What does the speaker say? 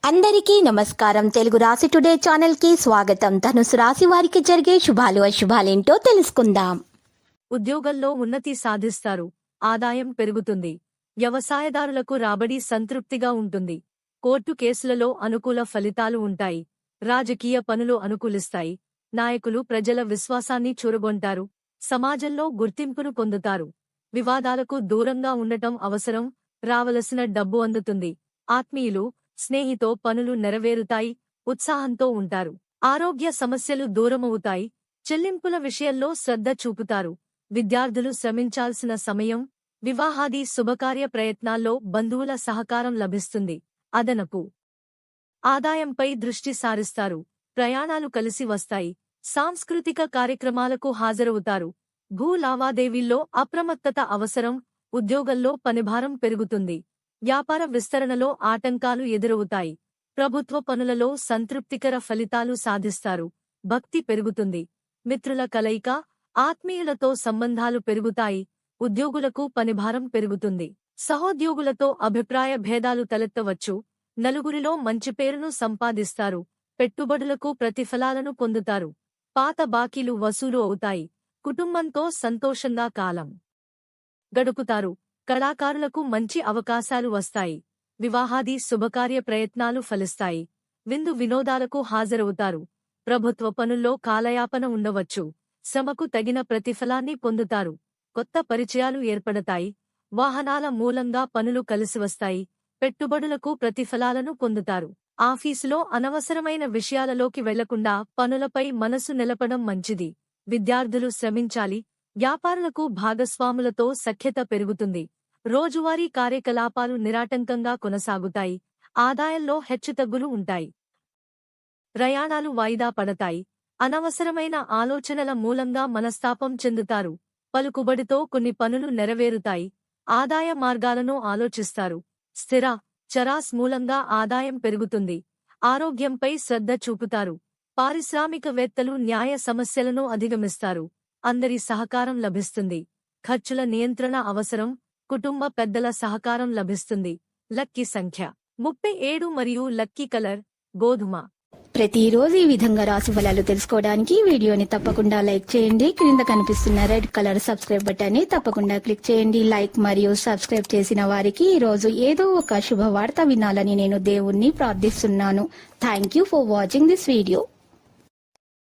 అందరికీ నమస్కారం. తెలుగు రాశి టుడే ఛానల్ కి స్వాగతం. ధనుసు రాశి వారికి జరిగే శుభాలు అశుభాలేంటో తెలుసుకుందాం. ఉద్యోగంలో ఉన్నతి సాధిస్తారు. ఆదాయం పెరుగుతుంది. వ్యవసాయదారులకు రాబడి సంతృప్తిగా ఉంటుంది. కోర్టు కేసులలో అనుకూల ఫలితాలు ఉంటాయి. రాజకీయ పనులు అనుకూలిస్తాయి. నాయకులు ప్రజల విశ్వాసాన్ని చూరగొంటారు. సమాజంలో గుర్తింపును పొందుతారు. వివాదాలకు దూరంగా ఉండటం అవసరం. రావలసిన డబ్బు అందుతుంది. ఆత్మీయులు స్నేహితో పనులు నెరవేరుతాయి. ఉత్సాహంతో ఉంటారు. ఆరోగ్య సమస్యలు దూరమవుతాయి. చెల్లింపుల విషయంలో శ్రద్ధ చూపుతారు. విద్యార్థులు శ్రమించాల్సిన సమయం. వివాహాది శుభకార్య ప్రయత్నాల్లో బంధువుల సహకారం లభిస్తుంది. అదనపు ఆదాయంపై దృష్టి సారిస్తారు. ప్రయాణాలు కలిసి వస్తాయి. సాంస్కృతిక కార్యక్రమాలకు హాజరవుతారు. భూ లావాదేవీల్లో అప్రమత్తత అవసరం. ఉద్యోగంలో పనిభారం పెరుగుతుంది. వ్యాపార విస్తరణలో ఆటంకాలు ఎదురవుతాయి. ప్రభుత్వ పనులలో సంతృప్తికర ఫలితాలు సాధిస్తారు. భక్తి పెరుగుతుంది. మిత్రుల కలయిక. ఆత్మీయులతో సంబంధాలు పెరుగుతాయి. ఉద్యోగులకు పనిభారం పెరుగుతుంది. సహోద్యోగులతో అభిప్రాయ భేదాలు తలెత్తవచ్చు. నలుగురిలో మంచి పేరును సంపాదిస్తారు. పెట్టుబడులకు ప్రతిఫలాలను పొందుతారు. పాత బాకీలు వసూలు అవుతాయి. కుటుంబంతో సంతోషంగా కాలం గడుపుతారు. కళాకారులకు మంచి అవకాశాలు వస్తాయి. వివాహాది శుభకార్య ప్రయత్నాలు ఫలిస్తాయి. విందు వినోదాలకు హాజరవుతారు. ప్రభుత్వ పనుల్లో కాలయాపన ఉండవచ్చు. శ్రమకు తగిన ప్రతిఫలాన్ని పొందుతారు. కొత్త పరిచయాలు ఏర్పడతాయి. వాహనాల మూలంగా పనులు కలిసివస్తాయి. పెట్టుబడులకు ప్రతిఫలాలను పొందుతారు. ఆఫీసులో అనవసరమైన విషయాలలోకి వెళ్లకుండా పనులపై మనసు నిలపడం మంచిది. విద్యార్థులు శ్రమించాలి. వ్యాపారులకు భాగస్వాములతో సఖ్యత పెరుగుతుంది. రోజువారీ కార్యకలాపాలు నిరాటంకంగా కొనసాగుతాయి. ఆదాయంలో హెచ్చుతగ్గులు ఉంటాయి. ప్రయాణాలు వాయిదా పడతాయి. అనవసరమైన ఆలోచనల మూలంగా మనస్తాపం చెందుతారు. పలుకుబడితో కొన్ని పనులు నెరవేరుతాయి. ఆదాయ మార్గాలను ఆలోచిస్తారు. స్థిర చరాస్ మూలంగా ఆదాయం పెరుగుతుంది. ఆరోగ్యంపై శ్రద్ధ చూపుతారు. పారిశ్రామికవేత్తలు న్యాయ సమస్యలను అధిగమిస్తారు. అందరి సహకారం లభిస్తుంది. ఖర్చుల నియంత్రణ అవసరం. కుటుంబ పెద్దల సహకారం లభిస్తుంది. లక్కీ సంఖ్య 37 మరియు లక్కీ కలర్ గోధుమ. ప్రతిరోజు ఈ విధంగా రాశి ఫలాలు తెలుసుకోవడానికి వీడియోని తప్పకుండా లైక్ చేయండి. క్రింద కనిపిస్తున్న రెడ్ కలర్ సబ్స్క్రైబ్ బటన్ ని తప్పకుండా క్లిక్ చేయండి. లైక్ మరియు సబ్స్క్రైబ్ చేసిన వారికి ఈ రోజు ఏదో ఒక శుభవార్త వినాలని నేను దేవుణ్ణి ప్రార్థిస్తున్నాను. Thank you for watching this video.